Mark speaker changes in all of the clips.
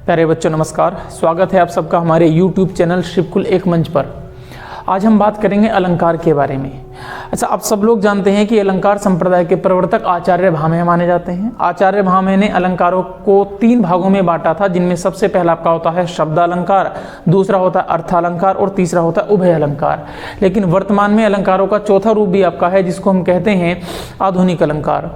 Speaker 1: प्यारे बच्चों नमस्कार, स्वागत है आप सबका हमारे YouTube चैनल शिवकुल एक मंच पर। आज हम बात करेंगे अलंकार के बारे में। अच्छा, आप सब लोग जानते हैं कि अलंकार संप्रदाय के प्रवर्तक आचार्य भामह माने जाते हैं। आचार्य भामह ने अलंकारों को 3 भागों में बांटा था, जिनमें सबसे पहला आपका होता है शब्द अलंकार, दूसरा होता है अर्थालंकार और तीसरा होता है उभय अलंकार। लेकिन वर्तमान में अलंकारों का चौथा रूप भी आपका है, जिसको हम कहते हैं आधुनिक अलंकार।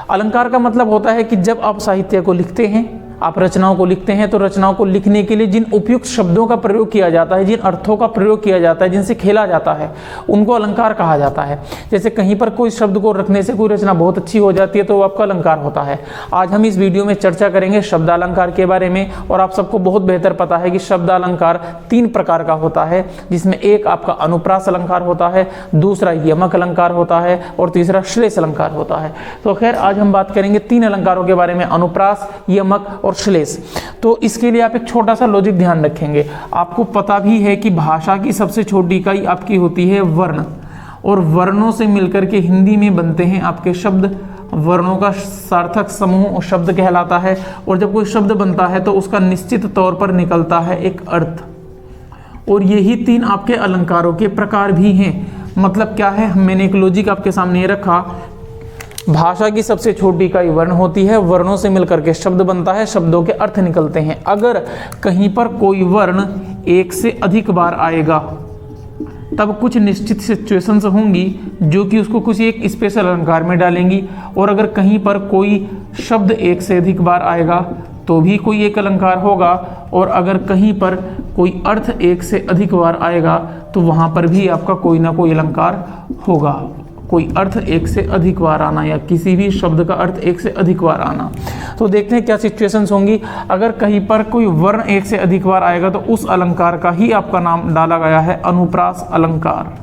Speaker 1: अलंकार का मतलब होता है कि जब आप साहित्य को लिखते हैं, आप रचनाओं को लिखते हैं, तो रचनाओं को लिखने के लिए जिन उपयुक्त शब्दों का प्रयोग किया जाता है, जिन अर्थों का प्रयोग किया जाता है, जिनसे खेला जाता है, उनको अलंकार कहा जाता है। जैसे कहीं पर कोई शब्द को रखने से कोई रचना बहुत अच्छी हो जाती है, तो वो आपका अलंकार होता है। आज हम इस वीडियो में चर्चा करेंगे शब्दालंकार के बारे में। और आप सबको बहुत बेहतर पता है कि शब्दालंकार 3 प्रकार का होता है, जिसमें एक आपका अनुप्रास अलंकार होता है, दूसरा यमक अलंकार होता है और तीसरा श्लेष अलंकार होता है। तो खैर आज हम बात करेंगे 3 अलंकारों के बारे में, अनुप्रास, यमक और श्लेष। तो इसके लिए आप एक छोटा सा लॉजिक ध्यान रखेंगे। आपको पता भी है कि भाषा की सबसे छोटी इकाई आपकी होती है वर्ण, और वर्णों से मिलकर के हिंदी में बनते हैं आपके शब्द। वर्णों का सार्थक समूह शब्द कहलाता है, और जब कोई शब्द बनता है तो उसका निश्चित तौर पर निकलता है एक अर्थ। और यही 3 आपके अलंकारों के प्रकार भी हैं। मतलब क्या है, मैंने एक लॉजिक आपके सामने रखा। भाषा की सबसे छोटी इकाई वर्ण होती है, वर्णों से मिलकर के शब्द बनता है, शब्दों के अर्थ निकलते हैं। अगर कहीं पर कोई वर्ण एक से अधिक बार आएगा, तब कुछ निश्चित सिचुएशंस होंगी जो कि उसको कुछ एक स्पेशल अलंकार में डालेंगी। और अगर कहीं पर कोई शब्द एक से अधिक बार आएगा तो भी कोई एक अलंकार होगा। और अगर कहीं पर कोई अर्थ एक से अधिक बार आएगा तो वहाँ पर भी आपका कोई ना कोई अलंकार होगा। कोई अर्थ एक से अधिक बार आना, या किसी भी शब्द का अर्थ एक से अधिक बार आना। तो देखते हैं क्या सिचुएशंस होंगी। अगर कहीं पर कोई वर्ण एक से अधिक बार आएगा तो उस अलंकार का ही आपका नाम डाला गया है अनुप्रास अलंकार।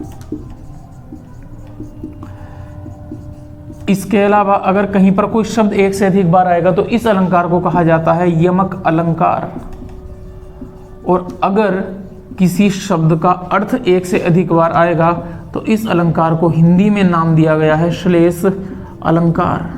Speaker 1: इसके अलावा अगर कहीं पर कोई शब्द एक से अधिक बार आएगा तो इस अलंकार को कहा जाता है यमक अलंकार। और अगर किसी शब्द का अर्थ एक से अधिक बार आएगा तो इस अलंकार को हिंदी में नाम दिया गया है श्लेष अलंकार।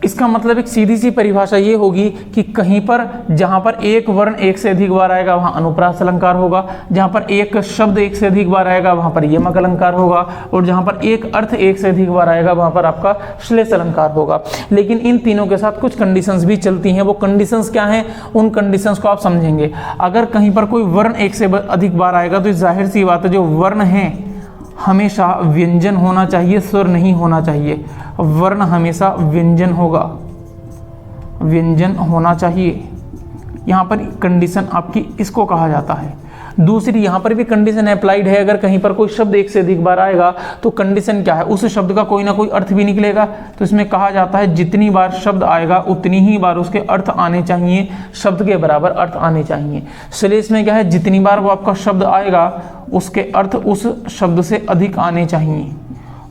Speaker 1: इसका मतलब एक सीधी सी परिभाषा ये होगी कि कहीं पर जहां पर एक वर्ण एक से अधिक बार आएगा वहां अनुप्रास अलंकार होगा, जहां पर एक शब्द एक से अधिक बार आएगा वहां पर यमक अलंकार होगा, और जहां पर एक अर्थ एक से अधिक बार आएगा वहां पर आपका श्लेष अलंकार होगा। लेकिन इन तीनों के साथ कुछ कंडीशंस भी चलती हैं। वो कंडीशंस क्या हैं, उन कंडीशंस को आप समझेंगे। अगर कहीं पर कोई वर्ण एक से अधिक बार आएगा तो जाहिर सी बात है, जो वर्ण है हमेशा व्यंजन होना चाहिए, स्वर नहीं होना चाहिए। वर्ण हमेशा व्यंजन होगा, व्यंजन होना चाहिए। यहाँ पर कंडीशन आपकी इसको कहा जाता है। दूसरी यहाँ पर भी कंडीशन अप्लाइड है। अगर कहीं पर कोई शब्द एक से अधिक बार आएगा तो कंडीशन क्या है, उस शब्द का कोई ना कोई अर्थ भी निकलेगा। तो इसमें कहा जाता है जितनी बार शब्द आएगा उतनी ही बार उसके अर्थ आने चाहिए, शब्द के बराबर अर्थ आने चाहिए। श्लेष में क्या है, जितनी बार वो आपका शब्द आएगा उसके अर्थ उस शब्द से अधिक आने चाहिए।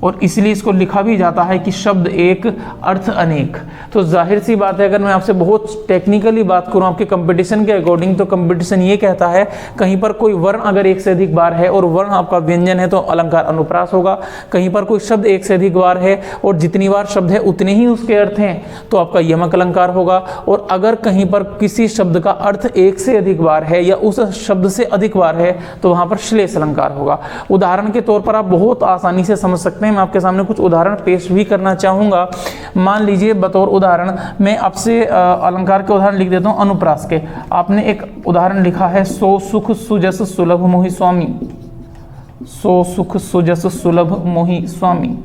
Speaker 1: और इसलिए इसको लिखा भी जाता है कि शब्द एक अर्थ अनेक। तो जाहिर सी बात है, अगर मैं आपसे बहुत टेक्निकली बात करूं आपके कंपटीशन के अकॉर्डिंग, तो कंपटीशन ये कहता है कहीं पर कोई वर्ण अगर एक से अधिक बार है और वर्ण आपका व्यंजन है तो अलंकार अनुप्रास होगा। कहीं पर कोई शब्द एक से अधिक बार है और जितनी बार शब्द है उतने ही उसके अर्थ हैं तो आपका यमक अलंकार होगा। और अगर कहीं पर किसी शब्द का अर्थ एक से अधिक बार है या उस शब्द से अधिक बार है तो वहाँ पर श्लेष अलंकार होगा। उदाहरण के तौर पर आप बहुत आसानी से समझ सकते हैं। मैं आपके सामने कुछ उदाहरण पेश भी करना चाहूंगा। मान लीजिए बतौर उदाहरण मैं आपसे अलंकार के उदाहरण लिख देता हूं अनुप्रास के। आपने एक उदाहरण लिखा है, सो सुख सुजस सुलभ मोहि स्वामी। सो सुख सुजस सुलभ मोहि स्वामी।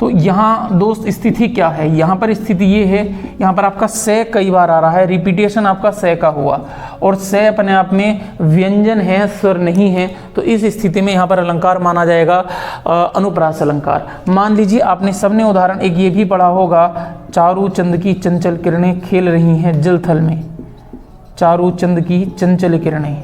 Speaker 1: तो यहाँ दोस्त स्थिति क्या है, यहाँ पर स्थिति ये है, यहाँ पर आपका से कई बार आ रहा है, रिपीटेशन आपका से का हुआ, और से अपने आप में व्यंजन है, स्वर नहीं है। तो इस स्थिति में यहाँ पर अलंकार माना जाएगा अनुप्रास अलंकार। मान लीजिए आपने सबने उदाहरण एक ये भी पढ़ा होगा, चारू चंद की चंचल किरणें खेल रही हैं जल थल में। चारू चंद की चंचल किरणें,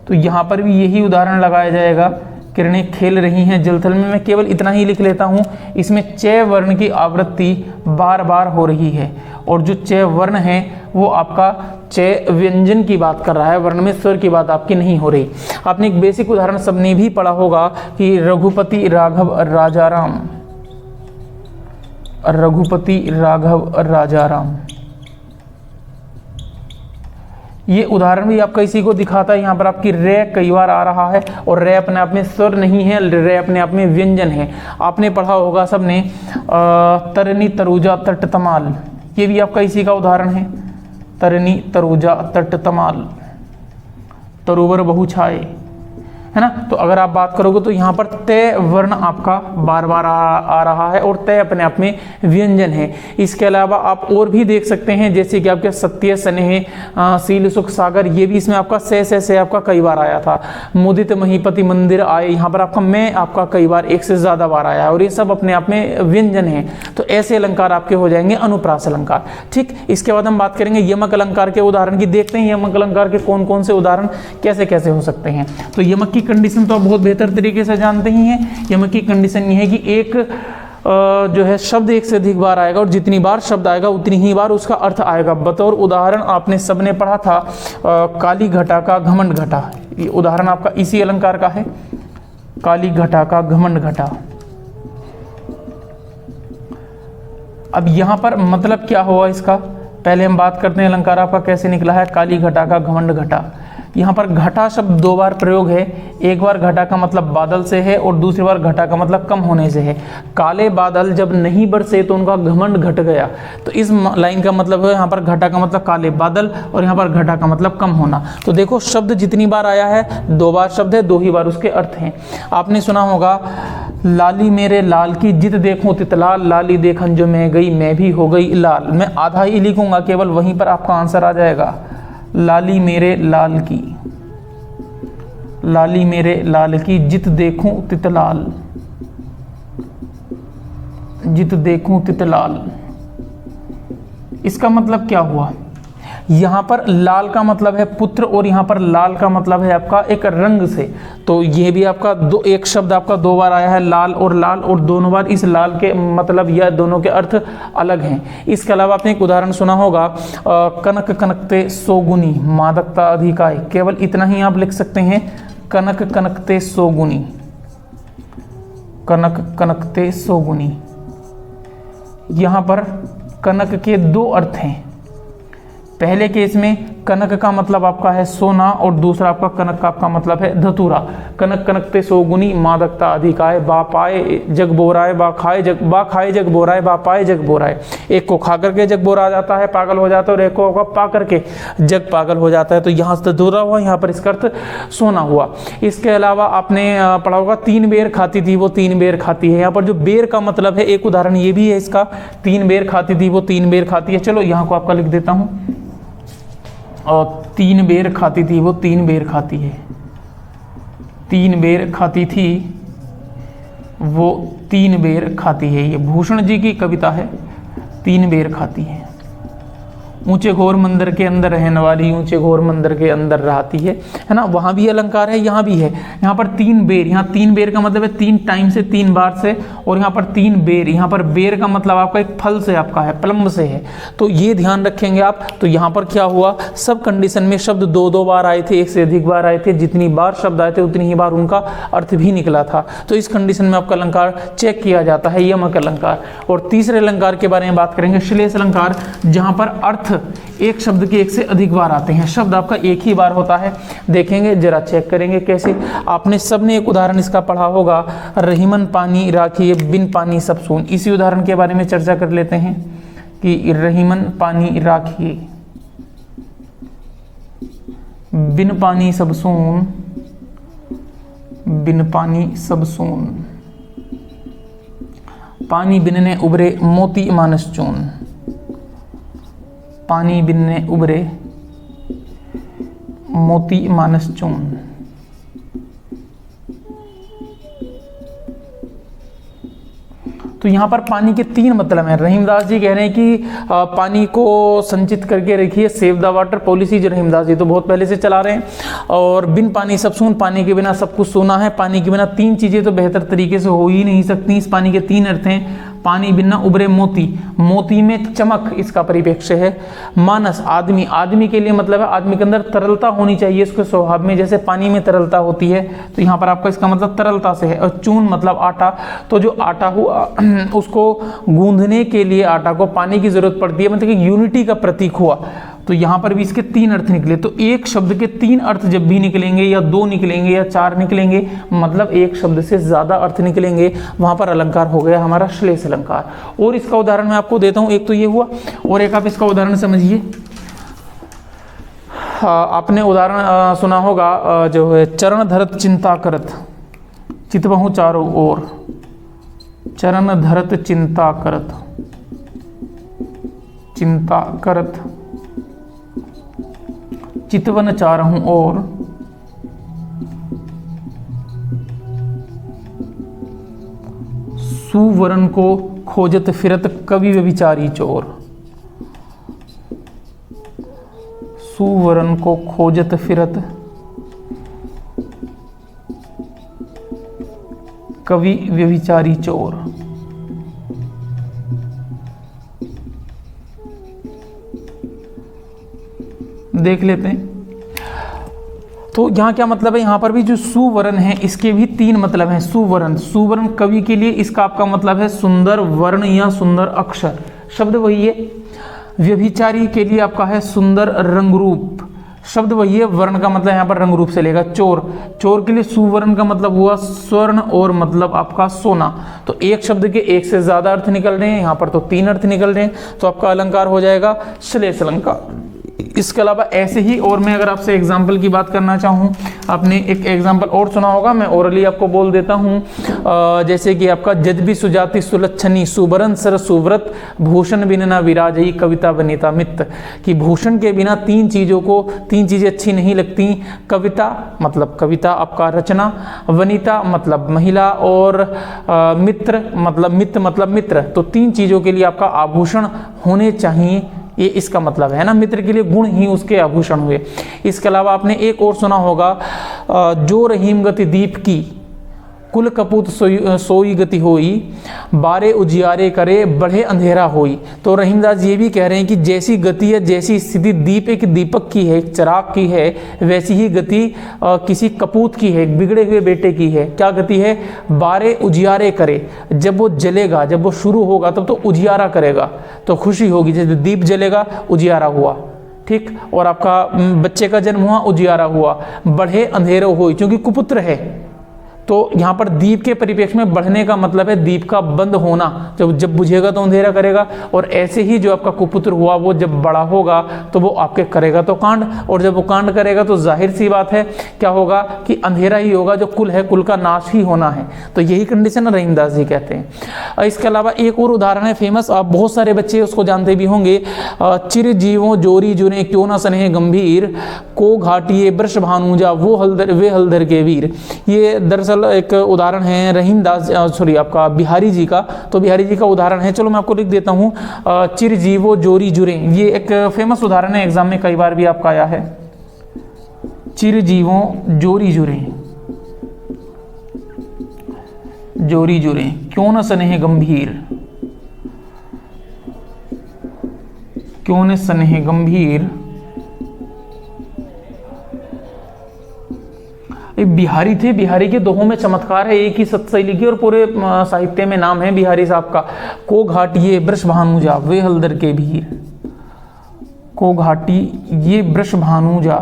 Speaker 1: तो यहाँ पर भी यही उदाहरण लगाया जाएगा, किरणें खेल रही हैं जलथल में। मैं केवल इतना ही लिख लेता हूँ, इसमें च वर्ण की आवृत्ति बार बार हो रही है, और जो च वर्ण है वो आपका च व्यंजन की बात कर रहा है, वर्ण में स्वर की बात आपकी नहीं हो रही। आपने एक बेसिक उदाहरण सबने भी पढ़ा होगा कि रघुपति राघव राजाराम। रघुपति राघव राजाराम। ये उदाहरण भी आपका इसी को दिखाता है। यहाँ पर आपकी रे कई बार आ रहा है और रे अपने आप में स्वर नहीं है, रे अपने आप में व्यंजन है। आपने पढ़ा होगा सबने तरनी तरुजा तट तमाल, ये भी आपका इसी का उदाहरण है। तरनी तरुजा तट तमाल, तरुवर बहुछाए, है ना। तो अगर आप बात करोगे तो यहाँ पर तय वर्ण आपका बार बार आ रहा है और तय अपने आप में व्यंजन है। इसके अलावा आप और भी देख सकते हैं, जैसे कि आपके सत्य स्नेह शील सुख सागर, ये भी इसमें आपका से आपका कई बार आया था। मुदित महीपति मंदिर आए, यहाँ पर आपका मैं आपका कई बार एक से ज़्यादा बार आया है और ये सब अपने आप में व्यंजन है। तो ऐसे अलंकार आपके हो जाएंगे अनुप्रास अलंकार। ठीक, इसके बाद हम बात करेंगे यमक अलंकार के उदाहरण की। देखते हैं यमक अलंकार के कौन कौन से उदाहरण कैसे कैसे हो सकते हैं। तो यमक की कंडीशन तो आप बहुत बेहतर तरीके से जानते ही हैं। यमक की कंडीशन ये है कि एक जो है शब्द एक से अधिक बार आएगा और जितनी बार शब्द आएगा उतनी ही बार उसका अर्थ आएगा। बतौर उदाहरण आपने सबने पढ़ा था काली घटा का घमंड घटा, ये उदाहरण आपका इसी अलंकार का है। काली घटा का घमंड घटा। अब यहां पर मतलब क्या हुआ इसका, पहले हम बात करते हैं अलंकार आपका कैसे निकला है। काली घटा का घमंड घटा, यहाँ पर घटा शब्द दो बार प्रयोग है। एक बार घटा का मतलब बादल से है और दूसरी बार घटा का मतलब कम होने से है। काले बादल जब नहीं बरसे तो उनका घमंड घट गया। तो इस लाइन का मतलब है यहाँ पर घटा का मतलब काले बादल और यहाँ पर घटा का मतलब कम होना। तो देखो शब्द जितनी बार आया है, दो बार शब्द है, दो ही बार उसके अर्थ हैं। आपने सुना होगा लाली मेरे लाल की जित देखूं तितलाल, लाली देखन जो मैं गई मैं भी हो गई लाल। मैं आधा ही लिखूंगा केवल, वहीं पर आपका आंसर आ जाएगा। लाली मेरे लाल की, लाली मेरे लाल की जित देखूं तितलाल, जित देखूं तितलाल। इसका मतलब क्या हुआ, यहाँ पर लाल का मतलब है पुत्र और यहाँ पर लाल का मतलब है आपका एक रंग से। तो ये भी आपका एक शब्द आपका दो बार आया है लाल, और दोनों बार इस लाल के मतलब या दोनों के अर्थ अलग हैं। इसके अलावा आपने एक उदाहरण सुना होगा कनक कनकते सोगुनी मादकता अधिकाय। केवल इतना ही आप लिख सकते हैं, कनक कनकते सोगुनी, कनक कनकते सोगुनी। यहाँ पर कनक के दो अर्थ हैं। पहले केस में कनक का मतलब आपका है सोना और दूसरा आपका कनक का आपका मतलब है धतूरा। कनक कनकते सोगुनी मादकता अधिकाय, बा पाए जग बोराए, बा खाए जग बोराए, बा पाए जग बोराए। एक को खा करके जग बोरा जाता है, पागल हो जाता है, और एक को पा करके जग पागल हो जाता है। तो यहाँ से धतूरा हुआ, यहाँ पर इसका अर्थ सोना हुआ। इसके अलावा आपने पढ़ा होगा तीन बेर खाती थी वो तीन बेर खाती है। यहाँ पर जो बेर का मतलब है, एक उदाहरण ये भी है इसका, तीन बेर खाती थी वो तीन बेर खाती है। चलो यहाँ को आपका लिख देता हूँ, और तीन बेर खाती थी वो तीन बेर खाती है, तीन बेर खाती थी वो तीन बेर खाती है। ये भूषण जी की कविता है, तीन बेर खाती है। ऊंचे घोर मंदिर के अंदर रहने वाली ऊंचे घोर मंदिर के अंदर रहती है ना। वहाँ भी अलंकार है, यहाँ भी है। यहाँ पर तीन बेर, यहाँ तीन बेर का मतलब है तीन टाइम से, तीन बार से, और यहाँ पर तीन बेर, यहाँ पर बेर का मतलब आपका एक फल से आपका है, प्लम्ब से है। तो ये ध्यान रखेंगे आप। तो यहाँ पर क्या हुआ, सब कंडीशन में शब्द दो दो बार आए थे, एक से अधिक बार आए थे। जितनी बार शब्द आए थे उतनी ही बार उनका अर्थ भी निकला था। तो इस कंडीशन में आपका अलंकार चेक किया जाता है, यमक अलंकार। और तीसरे अलंकार के बारे में बात करेंगे, श्लेष अलंकार, जहाँ पर अर्थ एक शब्द के एक से अधिक बार आते हैं। शब्द आपका एक ही बार होता है। देखेंगे जरा, चेक करेंगे कैसे। आपने सबने एक उदाहरण इसका पढ़ा होगा, रहीमन पानी राखिए बिन पानी सब सून। इसी उदाहरण के बारे में चर्चा कर लेते हैं कि रहीमन पानी राखिए बिन पानी सब सून, बिन पानी सब सून। पानी बिनने उबरे मोती मानस चून, पानी बिनने उबरे मोती मानस चून। तो यहाँ पर पानी के तीन मतलब हैं। रहीमदास जी कह रहे हैं कि पानी को संचित करके रखिए, सेव द वाटर पॉलिसी जो रहीमदास जी तो बहुत पहले से चला रहे हैं। और बिन पानी सब सून, पानी के बिना सब कुछ सूना है। पानी के बिना तीन चीज़ें तो बेहतर तरीके से हो ही नहीं सकती। इस पानी के तीन अर्थ हैं, पानी बिना उभरे मोती, मोती में चमक इसका परिप्रेक्ष्य है। मानस आदमी, आदमी के लिए मतलब है आदमी के अंदर तरलता होनी चाहिए उसके स्वभाव में, जैसे पानी में तरलता होती है, तो यहाँ पर आपका इसका मतलब तरलता से है। और चून मतलब आटा, तो जो आटा हुआ उसको गूंदने के लिए आटा को पानी की जरूरत पड़ती है, मतलब कि यूनिटी का प्रतीक हुआ। तो यहाँ पर भी इसके 3 अर्थ निकले। तो एक शब्द के 3 अर्थ जब भी निकलेंगे, या 2 निकलेंगे या 4 निकलेंगे, मतलब एक शब्द से ज्यादा अर्थ निकलेंगे, वहां पर अलंकार हो गया हमारा श्लेष अलंकार। और इसका उदाहरण मैं आपको देता हूं, एक तो ये हुआ, और एक आप इसका उदाहरण समझिए। आपने उदाहरण सुना होगा जो है चरण धरत चिंता करत, चितवहु चारों ओर, चरण धरत चिंता करत, चिंता करत चितवन चारहूं ओर, सुवर्ण को खोजत फिरत कवि व्यभिचारी चोर, सुवर्ण को खोजत फिरत कवि व्यभिचारी चोर। देख लेते हैं। तो यहाँ क्या मतलब है, यहाँ पर भी जो सुवर्ण है इसके भी 3 मतलब हैं। सुवर्ण, सुवर्ण कवि के लिए इसका आपका मतलब है सुंदर वर्ण या सुंदर अक्षर, शब्द वही है। व्यभिचारी के लिए आपका है सुंदर रंगरूप, शब्द वही है, वर्ण का मतलब यहाँ पर रंग रूप से लेगा। चोर, चोर के लिए सुवर्ण का मतलब हुआ स्वर्ण और मतलब आपका सोना। तो एक शब्द के 1 से ज्यादा अर्थ निकल रहे हैं, यहाँ पर तो 3 अर्थ निकल रहे हैं, तो आपका अलंकार हो जाएगा श्लेष अलंकार। इसके अलावा ऐसे ही, और मैं अगर आपसे एग्जाम्पल की बात करना चाहूँ, आपने एक एग्जाम्पल और सुना होगा, मैं ओरली आपको बोल देता हूँ। जैसे कि आपका जदबी सुजाति सुलक्षणी, सुबरन सर सुव्रत, भूषण बिना ना विराजई, कविता वनिता मित्त। कि भूषण के बिना 3 चीज़ें अच्छी नहीं लगती। कविता मतलब कविता आपका रचना, वनिता मतलब महिला, और मित्र मतलब मित्र। तो 3 चीज़ों के लिए आपका आभूषण होने चाहिए, ये इसका मतलब है ना। मित्र के लिए गुण ही उसके आभूषण हुए। इसके अलावा आपने एक और सुना होगा, जो रहीम गति दीप की, कुल कपूत सोई गति होई, बारे उजियारे करे बढ़े अंधेरा होई। तो रहीमदास ये भी कह रहे हैं कि जैसी गति है, जैसी स्थिति दीप एक दीपक की है, एक चिराग की है, वैसी ही गति किसी कपूत की है, बिगड़े हुए बेटे की है। क्या गति है? बारे उजियारे करे, जब वो जलेगा, जब वो शुरू होगा तब तो उजियारा करेगा, तो खुशी होगी। जैसे दीप जलेगा, उजियारा हुआ, ठीक। और आपका बच्चे का जन्म हुआ, उजियारा हुआ। बढ़े अंधेरे होई, क्योंकि कुपुत्र है। तो यहाँ पर दीप के परिप्रेक्ष्य में बढ़ने का मतलब है दीप का बंद होना, जब बुझेगा तो अंधेरा करेगा। और ऐसे ही जो आपका कुपुत्र हुआ वो जब बड़ा होगा तो वो आपके करेगा तो कांड, और जब वो कांड करेगा तो जाहिर सी बात है क्या होगा कि अंधेरा ही होगा, जो कुल है कुल का नाश ही होना है। तो यही कंडीशन रहीमदास जी कहते हैं। इसके अलावा एक और उदाहरण है फेमस, आप बहुत सारे बच्चे उसको जानते भी होंगे। चिर जीवों जोरी जुने क्यों न स्नेह गंभीर, को घाटिए वृष भानुजा वो हलधर वे हलधर के वीर। ये दरअसल एक उदाहरण है रहीमदास, सॉरी आपका बिहारी जी का। तो बिहारी जी का उदाहरण है, चलो मैं आपको लिख देता हूँ। चिर जीवो जोरी जुरे, ये एक फेमस उदाहरण है, एग्जाम में कई बार भी आपका आया है। चिर जीवो जोरी जुरे, जोरी जुरे क्यों न स्नेह गंभीर, क्यों न स्नेह गंभीर। बिहारी थे, बिहारी के दोहों में चमत्कार है, एक ही सतशैली की और पूरे साहित्य में नाम है बिहारी साहब का। को घाटी ये वृष भानुजा वे हलधर के वीर, को घाटी ये वृष भानुजा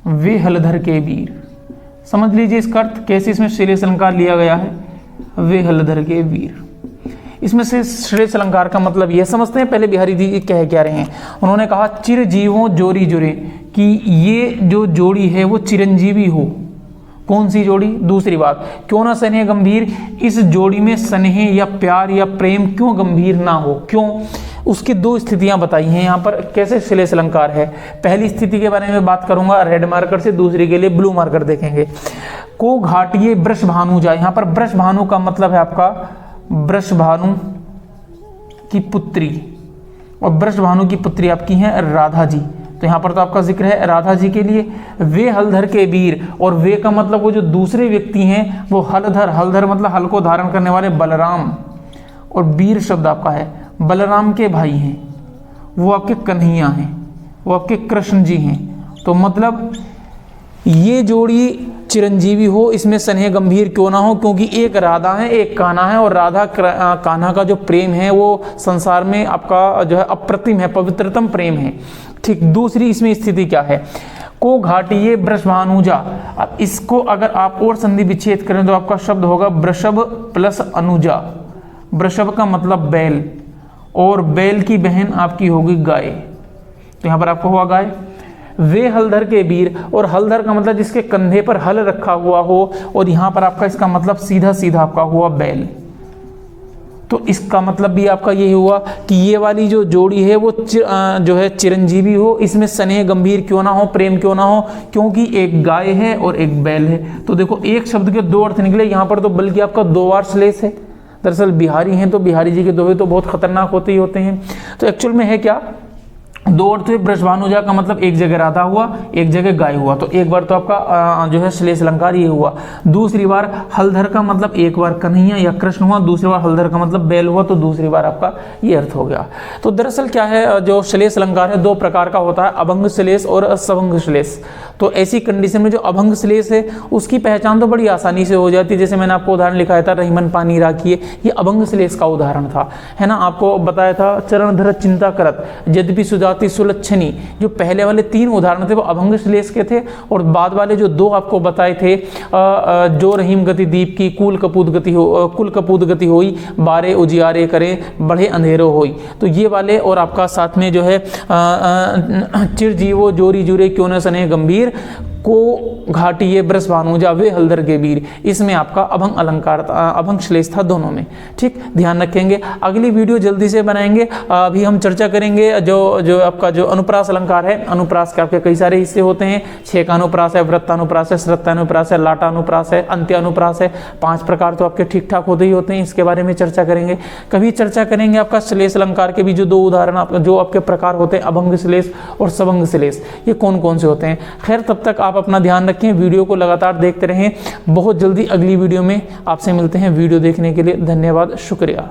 Speaker 1: वे हलधर के वीर। समझ लीजिए इसका अर्थ कैसे इसमें श्लेष अलंकार लिया गया है, वे हलधर के वीर। इसमें से श्लेष अलंकार का मतलब यह समझते हैं, पहले बिहारी जी कह क्या रहे हैं। उन्होंने कहा चिर जीवों जोरी जुरे, कि ये जो जोड़ी है वो चिरंजीवी हो। कौन सी जोड़ी? दूसरी बात, क्यों ना स्नेह गंभीर, इस जोड़ी में स्नेह या प्यार या प्रेम क्यों गंभीर ना हो, क्यों? उसकी 2 स्थितियां बताई हैं यहाँ पर, कैसे श्लेष अलंकार है। पहली स्थिति के बारे में बात करूंगा रेड मार्कर से, दूसरी के लिए ब्लू मार्कर देखेंगे। को घाटिए वृष भानुजा, यहाँ पर वृष भानु का मतलब है आपका वृष भानु की पुत्री, और वृष भानु की पुत्री आपकी है राधा जी। तो यहाँ पर तो आपका जिक्र है राधा जी के लिए। वे हलधर के वीर, और वे का मतलब वो जो दूसरे व्यक्ति हैं वो हलधर, हलधर मतलब हल को धारण करने वाले बलराम, और वीर शब्द आपका है बलराम के भाई हैं, वो आपके कन्हैया हैं, वो आपके कृष्ण जी हैं। तो मतलब ये जोड़ी चिरंजीवी हो, इसमें स्नेह गंभीर क्यों ना हो, क्योंकि एक राधा है एक कान्हा है, और राधा कान्हा का जो प्रेम है वो संसार में आपका जो है अप्रतिम है, पवित्रतम प्रेम है। ठीक, दूसरी इसमें स्थिति क्या है, को घाटिये वृषभानुजा। अब इसको अगर आप और संधि विच्छेद करें तो आपका शब्द होगा वृषभ प्लस अनुजा। वृषभ का मतलब बैल, और बैल की बहन आपकी होगी गाय, तो यहाँ पर आपको हुआ गाय। वे हलधर के वीर, और हलधर का मतलब जिसके कंधे पर हल रखा हुआ हो, और यहाँ पर आपका इसका मतलब सीधा सीधा आपका हुआ बैल। तो इसका मतलब भी आपका ये हुआ कि ये वाली जो जोड़ी है वो जो है चिरंजीवी हो, इसमें स्नेह गंभीर क्यों ना हो, प्रेम क्यों ना हो, क्योंकि एक गाय है और एक बैल है। तो देखो एक शब्द के दो अर्थ निकले यहाँ पर, तो बल्कि आपका दो बार श्लेष है। दरअसल बिहारी हैं तो बिहारी जी के दोहे तो बहुत खतरनाक होते ही होते हैं। तो एक्चुअल में है क्या, दो अर्थ हुए। वृषभानुजा का मतलब एक जगह राधा हुआ, एक जगह गाय हुआ, तो एक बार तो आपका जो है श्लेष अलंकार ये हुआ। दूसरी बार हलधर का मतलब एक बार कन्हैया या कृष्ण हुआ, दूसरी बार हलधर का मतलब बैल हुआ, तो दूसरी बार आपका ये अर्थ हो गया। तो दरअसल क्या है, जो श्लेष अलंकार है दो प्रकार का होता है, अभंग श्लेष और सभंग श्लेष। तो ऐसी कंडीशन में जो अभंग श्लेष है उसकी पहचान तो बड़ी आसानी से हो जाती है। जैसे मैंने आपको उदाहरण लिखाया था रहीमन पानी राखिए, ये अभंग श्लेष का उदाहरण था, है ना। आपको बताया था चरण धर चिंता करत यद्यपि सुजाति सुलक्षणी, जो पहले वाले तीन उदाहरण थे वो अभंग श्लेष के थे, और बाद वाले जो दो आपको बताए थे जो रहीम गति दीप की कुल कपूत गति होई, बारे उजियारे करें बढ़े अंधेरो होई, तो ये वाले, और आपका साथ में जो है चिरजीवो जोरी जुरे क्यों न सने गंभीर, को घाटिये वृषभानुजा वे हलधर के वीर, इसमें आपका अभंग अलंकार अभंग श्लेष था दोनों में। ठीक, ध्यान रखेंगे। अगली वीडियो जल्दी से बनाएंगे। अभी हम चर्चा करेंगे जो आपका जो अनुप्रास अलंकार है। अनुप्रास के आपके कई सारे हिस्से होते हैं, छेकानुप्रास है, वृत्तानुप्रास है, श्रत्तानुप्रास है, लाटानुप्रास है, अंत्यानुप्रास है। 5 प्रकार तो आपके ठीक ठाक होते ही होते हैं, इसके बारे में चर्चा करेंगे। कभी चर्चा करेंगे आपका श्लेष अलंकार के भी जो दो उदाहरण जो आपके प्रकार होते हैं, अभंग श्लेष और सभंग श्लेष, ये कौन कौन से होते हैं। खैर, तब तक आप अपना ध्यान रखें, वीडियो को लगातार देखते रहें। बहुत जल्दी अगली वीडियो में आपसे मिलते हैं। वीडियो देखने के लिए धन्यवाद, शुक्रिया।